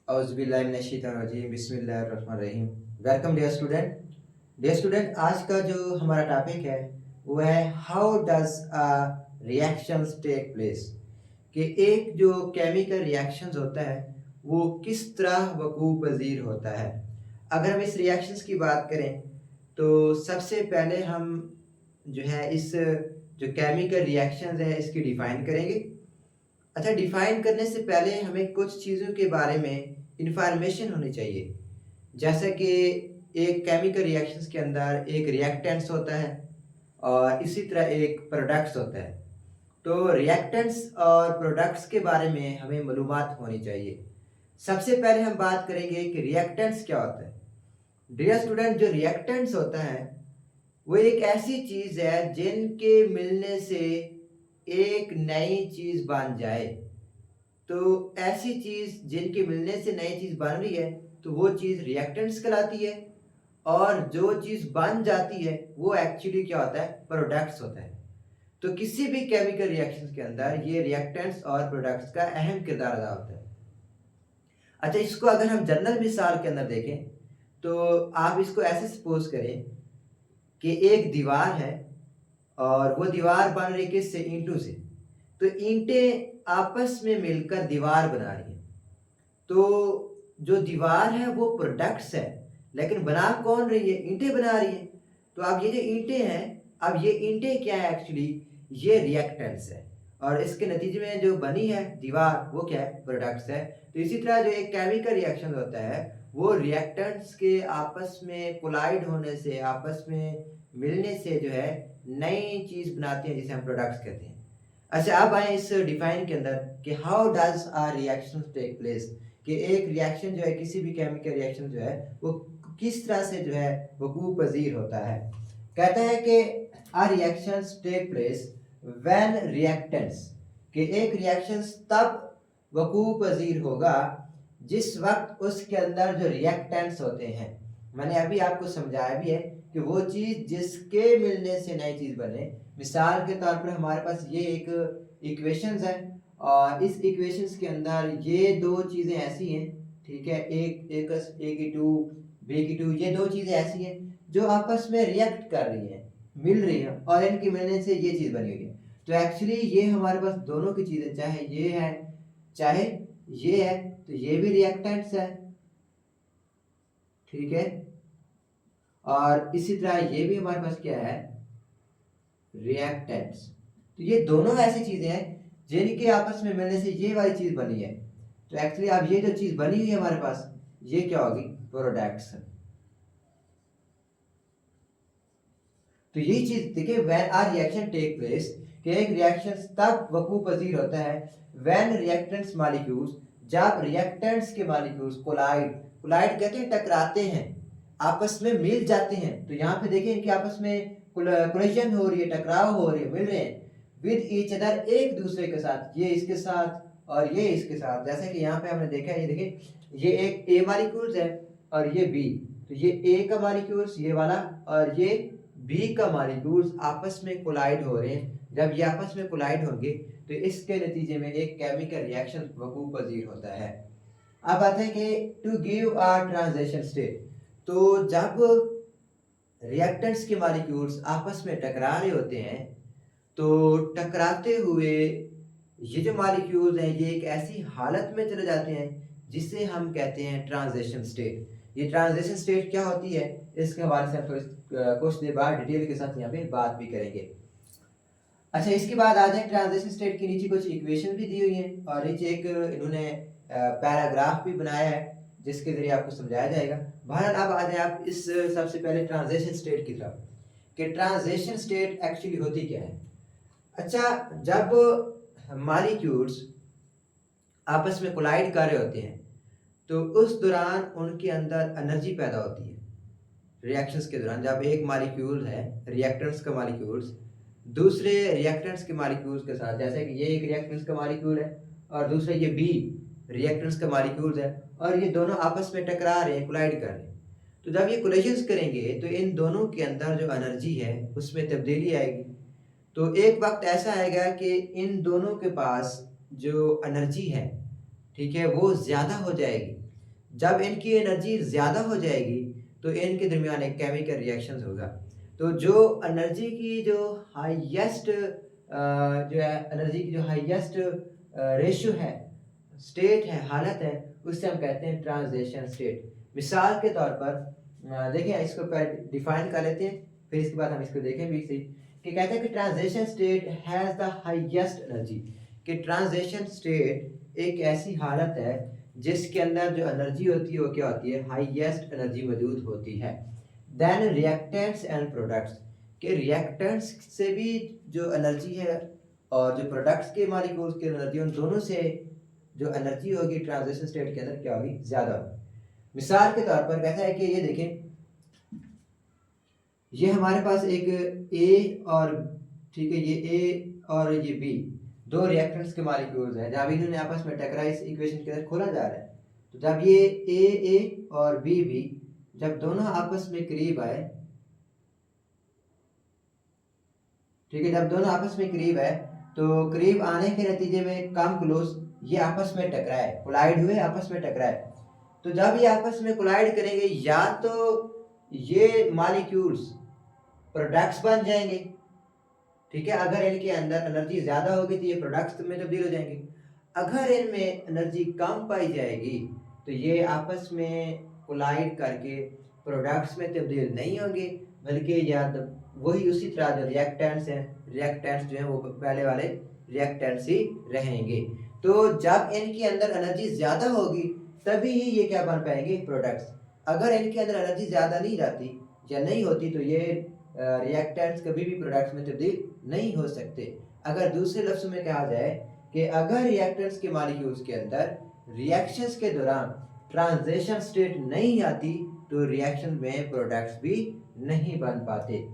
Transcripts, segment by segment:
औज़ुबिल्लाहिमिनश्शैतानिर्रजीम बिस्मिल्लाहिर्रहमानिर्रहीम। Welcome dear student. Dear student, आज का जो हमारा टॉपिक है वो है how does a reactions take place, कि एक जो केमिकल रिएक्शंस होता है वो किस तरह वकूअ पज़ीर होता है। अगर हम इस रिएक्शंस की बात करें तो सबसे पहले हम जो है इस जो केमिकल रिएक्शंस है इसकी डिफ़ाइन करेंगे। अच्छा, डिफाइन करने से पहले हमें कुछ चीज़ों के बारे में इंफॉर्मेशन होनी चाहिए। जैसे कि एक केमिकल रिएक्शंस के अंदर एक रिएक्टेंट्स होता है और इसी तरह एक प्रोडक्ट्स होता है। तो रिएक्टेंट्स और प्रोडक्ट्स के बारे में हमें मालूमात होनी चाहिए। सबसे पहले हम बात करेंगे कि रिएक्टेंट्स क्या होता है। डियर स्टूडेंट, जो रिएक्टेंट्स होता है वो एक ऐसी चीज़ है जिनके मिलने से एक नई चीज़ बन जाए। तो ऐसी चीज़ जिनके मिलने से नई चीज़ बन रही है तो वो चीज़ रिएक्टेंट्स कहलाती है, और जो चीज़ बन जाती है वो एक्चुअली क्या होता है, प्रोडक्ट्स होता है। तो किसी भी केमिकल रिएक्शंस के अंदर ये रिएक्टेंट्स और प्रोडक्ट्स का अहम किरदार अदा होता है। अच्छा, इसको अगर हम जनरल मिसाल के अंदर देखें तो आप इसको ऐसे सपोज करें कि एक दीवार है और वो दीवार बन रही है किससे, ईंटों से। तो ईंटें आपस में मिलकर दीवार बना रही हैं। तो जो दीवार है वो प्रोडक्ट्स है, लेकिन बना कौन रही है, ईंटें बना रही है। तो अब ये जो ईंटें हैं, अब ये ईंटें क्या है एक्चुअली, ये रिएक्टेंट्स है, और इसके नतीजे में जो बनी है दीवार वो क्या है, प्रोडक्ट्स है। तो इसी तरह जो एक केमिकल रिएक्शन होता है वो रिएक्टेंट्स के आपस में कोलाइड होने से, आपस में मिलने से जो है नई चीज बनाते हैं जिसे हम प्रोडक्ट्स कहते हैं। अच्छा, अब आए इस डिफाइन के अंदर कि how does a reaction take place, कि एक रिएक्शन जो है, किसी भी केमिकल रिएक्शन जो है वो किस तरह से जो है वकूअ पज़ीर होता है। कहते हैं कि आ reactions take place when reactants, कि एक रिएक्शन तब वकूअ पज़ीर होगा जिस वक्त उसके अंदर जो रिएक्टेंट्स होते हैं, मैंने अभी आपको समझाया भी है कि वो चीज़ जिसके मिलने से नई चीज़ बने। मिसाल के तौर पर हमारे पास ये एक इक्वेशंस है और इस इक्वेशंस के अंदर ये दो चीज़ें ऐसी हैं, ठीक है, एक एकस ए की टू बी की टू, ये दो चीज़ें ऐसी हैं जो आपस में रिएक्ट कर रही हैं, मिल रही हैं, और इनके मिलने से ये चीज़ बनी हुई है। तो एक्चुअली ये हमारे पास दोनों की चीज़ें, चाहे ये है चाहे ये है, तो ये भी रिएक्टेंट्स है, ठीक है, और इसी तरह ये भी हमारे पास क्या है, रिएक्टेंट्स। तो ये दोनों ऐसी चीजें हैं जिनके आपस में मिलने से ये वाली चीज बनी है। तो एक्चुअली अब ये जो चीज बनी हुई है हमारे पास, ये क्या होगी, प्रोडक्ट्स। तो यही चीज देखिए, when a reaction take place, कि एक रिएक्शन तब वकूअ पज़ीर होता है व्हेन रिएक्टेंट्स मॉलिक्यूल्स, जब रिएक्टेंट्स के मॉलिक्यूल्स कोलाइड, कोलाइड कहते हैं टकराते हैं, आपस में मिल जाते हैं। तो यहाँ पे देखिए इनके आपस में कोलिजन हो रही है, टकराव हो रही है, मिल रहे हैं विद ईच अदर, एक दूसरे के साथ, ये इसके साथ और ये इसके साथ। जैसे कि यहाँ पे हमने देखा है, ये देखिए ये एक ए मॉलिक्यूल्स है और ये बी, तो ये ए का मॉलिक्यूल्स ये वाला और ये बी का मॉलिक्यूल्स आपस में कोलाइड हो रहे हैं। जब ये आपस में कोलाइड होंगे तो इसके नतीजे में एक केमिकल रिएक्शन वकूअ पज़ीर होता है। अब आते हैं कि to give a transition state, तो जब रिएक्टेंट्स के मॉलिक्यूल्स आपस में टकरा रहे होते हैं तो टकराते हुए ये जो मॉलिक्यूल्स हैं ये एक ऐसी हालत में चले जाते हैं जिसे हम कहते हैं ट्रांजिशन स्टेट। ये ट्रांजिशन स्टेट क्या होती है, इसके हवाले से हम थोड़ी कुछ देर बाद डिटेल के साथ यहाँ पे बात भी करेंगे। अच्छा, इसके बाद आ जाए ट्रांजिशन स्टेट के नीचे कुछ इक्वेशन भी दी हुई हैं और नीचे एक इन्होंने पैराग्राफ भी बनाया है जिसके जरिए आपको समझाया जाएगा। बहरहाल अब आ जाए आप इस सबसे पहले ट्रांजिशन स्टेट की तरफ, कि ट्रांजिशन स्टेट एक्चुअली होती क्या है। अच्छा, जब मॉलिक्यूल्स आपस में कोलाइड कर रहे होते हैं तो उस दौरान उनके अंदर एनर्जी पैदा होती है। रिएक्शंस के दौरान जब एक मॉलिक्यूल है, रिएक्टेंट्स का मॉलिक्यूल्स दूसरे रिएक्टेंट्स के मॉलिक्यूल्स के साथ, जैसे कि ये एक रिएक्टेंट्स का मॉलिक्यूल है और दूसरा ये बी रिएक्टेंट्स का मॉलिक्यूल्स है, और ये दोनों आपस में टकरा रहे हैं, कोलाइड कर रहे हैं। तो जब ये कोलिजन्स करेंगे तो इन दोनों के अंदर जो एनर्जी है उसमें तब्दीली आएगी। तो एक वक्त ऐसा आएगा कि इन दोनों के पास जो एनर्जी है, ठीक है, वो ज़्यादा हो जाएगी। जब इनकी एनर्जी ज़्यादा हो जाएगी तो इनके दरमियान एक केमिकल रिएक्शन होगा। तो जो एनर्जी की जो हाईएस्ट जो है एनर्जी की जो हाईएस्ट रेशियो है, स्टेट है, हालत है, उससे हम कहते हैं ट्रांजिशन स्टेट। मिसाल के तौर पर देखिए इसको पहले डिफाइन कर लेते हैं, फिर इसके बाद हम इसको देखें भी सही कि कहते हैं कि transition state has the highest energy, कि ट्रांजिशन स्टेट एक ऐसी हालत है जिसके अंदर जो एनर्जी होती है वो क्या होती है, हाईएस्ट एनर्जी मौजूद होती है। देन रिएक्टेंट्स एंड प्रोडक्ट्स, के रिएक्टेंट्स से भी जो एनर्जी है और जो प्रोडक्ट्स के मॉलिक्यूल्स की एनर्जी, उन दोनों से जो एनर्जी होगी ट्रांजिशन स्टेट के अंदर क्या होगी, ज़्यादा होगी। मिसाल के तौर पर कहता है कि ये देखें, ये हमारे पास एक ए और ठीक है, ये ए और ये बी दो रिएक्टेंट्स के मॉलिक्यूल्स हैं। जब इन्होंने आपस में टकरा, इस इक्वेशन के अंदर खोला जा रहा है, तो जब ये ए और बी जब दोनों आपस में करीब आए, ठीक है, जब दोनों आपस में करीब आए तो करीब आने के नतीजे में कम क्लोज ये आपस में टकराए, कोलाइड हुए, आपस में टकराए। तो जब ये आपस में कोलाइड करेंगे, या तो ये मॉलिक्यूल्स प्रोडक्ट्स बन जाएंगे, ठीक है, अगर इनके अंदर एनर्जी ज़्यादा होगी तो ये प्रोडक्ट्स में तब्दील हो जाएंगे। अगर इनमें एनर्जी कम पाई जाएगी तो ये आपस में कोलाइड करके प्रोडक्ट्स में तब्दील नहीं होंगे, बल्कि या वही उसी तरह जो रिएक्टेंट्स हैं, रिएक्टेंट्स जो हैं वो पहले वाले रिएक्टेंट्स ही रहेंगे। तो जब इनके अंदर एनर्जी ज़्यादा होगी तभी ही ये क्या बन पाएंगे, प्रोडक्ट्स। अगर इनके अंदर एनर्जी ज़्यादा नहीं जाती या नहीं होती तो ये रिएक्टेंट्स कभी भी प्रोडक्ट्स में तब्दील नहीं हो सकते। अगर दूसरे लफ्ज़ों में कहा जाए कि अगर रिएक्टेंट्स के मॉलिक्यूल्स के अंदर रिएक्शंस के दौरान ट्रांजिशन स्टेट नहीं आती तो रिएक्शन में प्रोडक्ट्स भी नहीं बन पाते।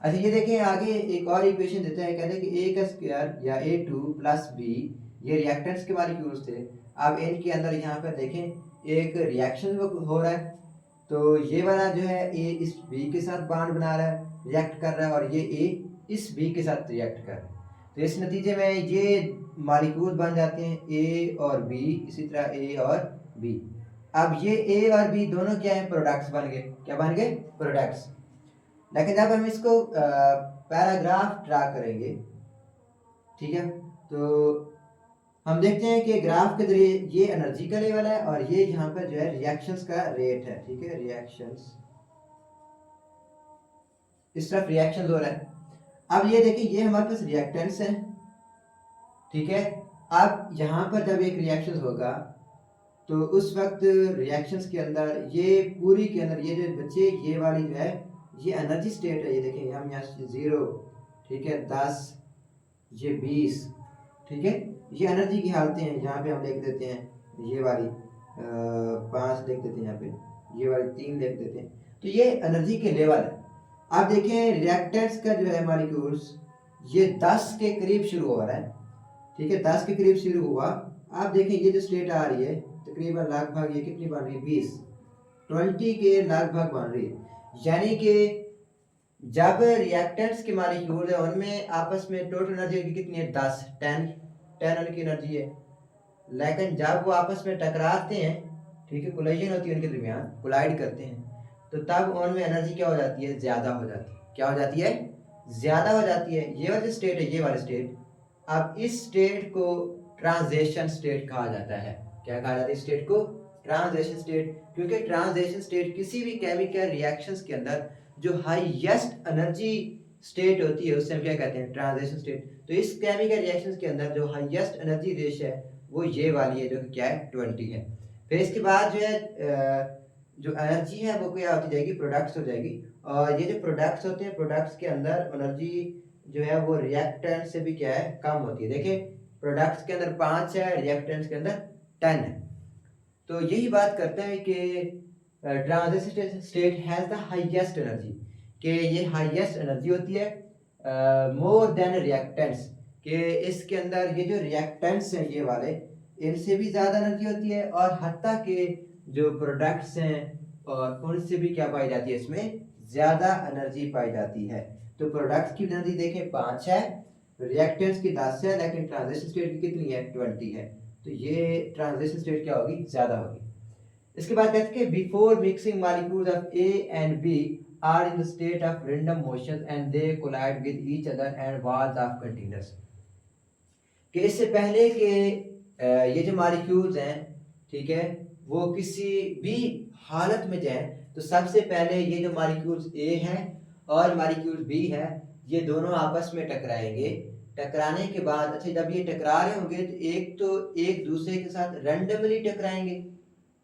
अच्छा ये देखें, आगे एक और इक्वेशन देता है, कहते हैं कि ए का स्क्वायर या A2 प्लस बी, ये रिएक्टेंट्स के मॉलिक्यूल्स थे। अब इनके अंदर यहाँ पर देखें एक रिएक्शन हो रहा है, तो ये वाला जो है ए इस बी के साथ बॉन्ड बना रहा है, रिएक्ट कर रहा है, और ये ए इस बी के साथ रिएक्ट कर रहा है। तो इस नतीजे में ये मॉलिक्यूल बन जाते हैं ए और बी, इसी तरह ए और बी। अब ये ए और बी दोनों क्या है, प्रोडक्ट्स बन गए। क्या बन गए, प्रोडक्ट्स। लेकिन जब हम इसको पैराग्राफ ड्रा करेंगे, ठीक है, तो हम देखते हैं कि ग्राफ के जरिए ये एनर्जी का लेवल है और ये यहाँ पर जो है रिएक्शंस का रेट है, ठीक है, रिएक्शंस, इस तरफ रिएक्शन हो रहा है। अब ये देखिए, ये हमारे पास रिएक्टेंट्स हैं, ठीक है। अब यहाँ पर जब एक रिएक्शन होगा तो उस वक्त रिएक्शंस के अंदर ये पूरी के अंदर ये जो बच्चे, ये वाली जो है ये एनर्जी स्टेट है, ये देखें हम यहाँ 0, ठीक है, 10, ये 20, ठीक है, ये एनर्जी की हालतें हैं। यहाँ पे हम लिख देते हैं ये वाली 5 लिख देते हैं, यहाँ पे ये वाली 3 लिख देते हैं। तो ये एनर्जी के लेवल है। अब देखें रिएक्टेंट्स का जो है मॉलिक्यूल्स, ये 10 के करीब शुरू हो रहा है, ठीक है, 10 के करीब शुरू हुआ। आप देखें ये जो स्टेट आ रही है तकरीबन लगभग ये कितनी बन रही है, 20 के लगभग बन रही है। यानी कि जब रिएक्टेंट्स के मॉलिक्यूल है उनमें आपस में टोटल एनर्जी कितनी है, 10 उनकी एनर्जी है। लेकिन जब वो आपस में टकराते हैं, ठीक है, कोलिजन होती है उनके दरमियान, कोलाइड करते हैं, तो तब उनमें एनर्जी क्या हो जाती है, ज़्यादा हो जाती है। क्या हो जाती है, ज़्यादा हो जाती है। ये वाली स्टेट है, ये वाली स्टेट। अब इस स्टेट को ट्रांजिशन स्टेट कहा जाता है। क्या कहा जाता है इस स्टेट को, ट्रांजिशन स्टेट, क्योंकि ट्रांजिशन स्टेट किसी भी केमिकल रिएक्शंस के अंदर जो हाईएस्ट एनर्जी स्टेट होती है उससे हम क्या कहते हैं, ट्रांजिशन स्टेट। तो इस केमिकल रिएक्शंस के अंदर जो हाईएस्ट एनर्जी रेशियो है वो ये वाली है, जो क्या है, 20 है। फिर इसके बाद जो है जो एनर्जी है वो क्या होती जाएगी, प्रोडक्ट्स हो जाएगी। और ये जो प्रोडक्ट्स होते हैं, प्रोडक्ट्स के अंदर एनर्जी जो है वो रिएक्टेंट से भी क्या है, कम होती है। देखिए प्रोडक्ट्स के अंदर 5 है, रिएक्टेंट्स के अंदर 10 है। तो यही बात करते हैं कि transition state has the highest energy, कि ये हाईएस्ट एनर्जी होती है मोर देन रिएक्टेंट्स, कि इसके अंदर ये जो रिएक्टेंट्स हैं ये वाले, इनसे भी ज़्यादा एनर्जी होती है, और हत्ता के जो प्रोडक्ट्स हैं और उनसे भी क्या पाई जाती है, इसमें ज़्यादा एनर्जी पाई जाती है। तो प्रोडक्ट्स की एनर्जी देखें 5 है, रिएक्टेंट्स की 10 है, लेकिन ट्रांजिशन स्टेट की कितनी है, 20 है। तो ये ट्रांजिशन स्टेट क्या होगी, ज़्यादा होगी। इसके बाद कहते हैं कि before mixing molecules of A and B are in the state of random motion and they collide with each other and walls of containers. कि इससे पहले कि ये जो मॉलिक्यूल्स हैं, ठीक है, वो किसी भी हालत में जाए तो सबसे पहले ये जो मॉलिक्यूल्स ए हैं और मॉलिक्यूल बी है, ये दोनों आपस में टकराएंगे। टकराने के बाद अच्छा जब ये टकरा रहे होंगे तो एक दूसरे के साथ रैंडमली टकराएंगे,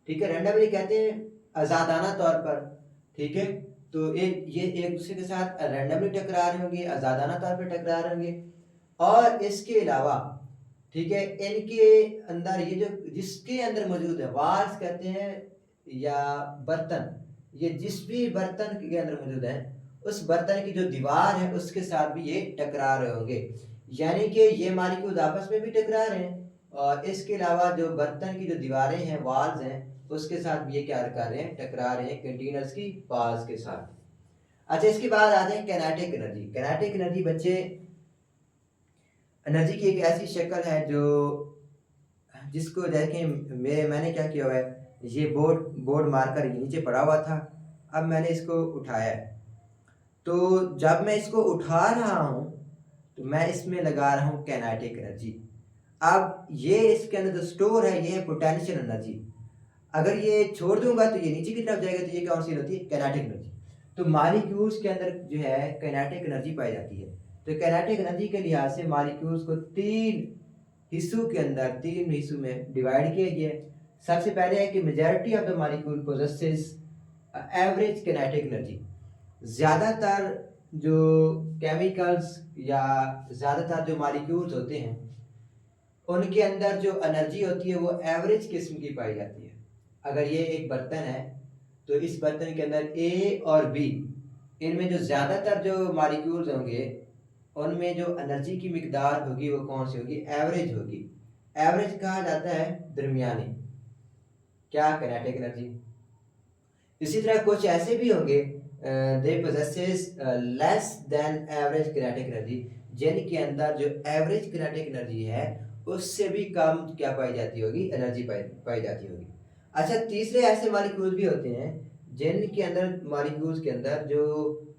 ठीक है। रैंडमली कहते हैं आज़ादाना तौर पर, ठीक है। तो ये एक दूसरे के साथ रैंडमली टकरा रहे होंगे, आज़ादाना तौर पर टकरा रहे होंगे। और इसके अलावा, ठीक है, इनके अंदर ये जो जिसके अंदर मौजूद है वाल्स कहते हैं या बर्तन, ये जिस भी बर्तन के अंदर मौजूद है उस बर्तन की जो दीवार है उसके साथ भी ये टकरा रहे होंगे। यानी कि ये मॉलिक्यूल आपस में भी टकरा रहे हैं और इसके अलावा जो बर्तन की जो दीवारें हैं, वाल्स हैं, उसके साथ भी ये क्या कर रहे हैं, टकरा रहे हैं कंटेनर्स की वाल्स के साथ। अच्छा, इसके बाद आते हैं काइनेटिक एनर्जी। काइनेटिक एनर्जी बच्चे एनर्जी की एक ऐसी शक्ल है जो जिसको देखें मैंने क्या किया हुआ है, ये बोर्ड मारकर नीचे पड़ा हुआ था, अब मैंने इसको उठाया है। तो जब मैं इसको उठा रहा हूँ तो मैं इसमें लगा रहा हूँ काइनेटिक एनर्जी। अब ये इसके अंदर जो स्टोर है ये है पोटेंशियल एनर्जी। अगर ये छोड़ दूंगा तो ये नीचे की तरफ जाएगा, तो ये कौन सी होती है, काइनेटिक एनर्जी। तो मॉलिक्यूल्स के अंदर जो है काइनेटिक एनर्जी पाई जाती है। तो काइनेटिक एनर्जी के लिहाज से मॉलिक्यूल्स को तीन हिस्सों में डिवाइड किया गया है। सबसे पहले है कि majority of the molecule possesses average kinetic energy. ज़्यादातर जो केमिकल्स या ज़्यादातर जो मॉलिक्यूल्स होते हैं उनके अंदर जो एनर्जी होती है वो एवरेज किस्म की पाई जाती है। अगर ये एक बर्तन है तो इस बर्तन के अंदर ए और बी, इनमें जो ज़्यादातर जो मॉलिक्यूल्स होंगे उनमें जो एनर्जी की मिकदार होगी वो कौन सी होगी, एवरेज होगी। एवरेज कहा जाता है दरमियानी, क्या, काइनेटिक एनर्जी। इसी तरह कुछ ऐसे भी होंगे they possesses less than average kinetic energy, जिनके अंदर जो एवरेज काइनेटिक एनर्जी है उससे भी कम क्या पाई जाती होगी, एनर्जी पाई जाती होगी। अच्छा, तीसरे ऐसे मॉलिक्यूल्स भी होते हैं जिनके अंदर मॉलिक्यूल्स के अंदर जो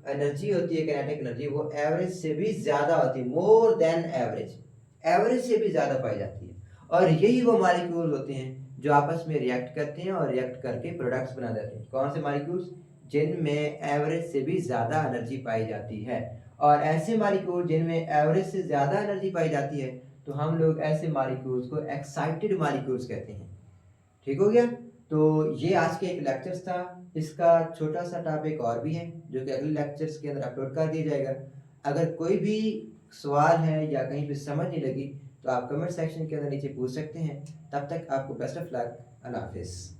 एनर्जी होती है काइनेटिक एनर्जी वो एवरेज से भी ज़्यादा होती है, मोर देन एवरेज, एवरेज से भी ज़्यादा पाई जाती है। और यही वो मॉलिक्यूल्स होते हैं जो आपस में रिएक्ट करते हैं और रिएक्ट करके प्रोडक्ट्स बना देते हैं। कौन से मॉलिक्यूल्स, जिनमें एवरेज से भी ज़्यादा एनर्जी पाई जाती है। और ऐसे मॉलिक्यूल जिनमें एवरेज से ज़्यादा एनर्जी पाई जाती है तो हम लोग ऐसे मॉलिक्यूल्स को एक्साइटेड मॉलिक्यूल्स कहते हैं। ठीक हो गया। तो ये आज के एक लेक्चर्स था, इसका छोटा सा टॉपिक और भी है जो कि अगले लेक्चर्स के अंदर अपलोड कर दिया जाएगा। अगर कोई भी सवाल है या कहीं पे समझ नहीं लगी तो आप कमेंट सेक्शन के अंदर नीचे पूछ सकते हैं। तब तक आपको बेस्ट ऑफ लक, अल्लाह हाफिज़।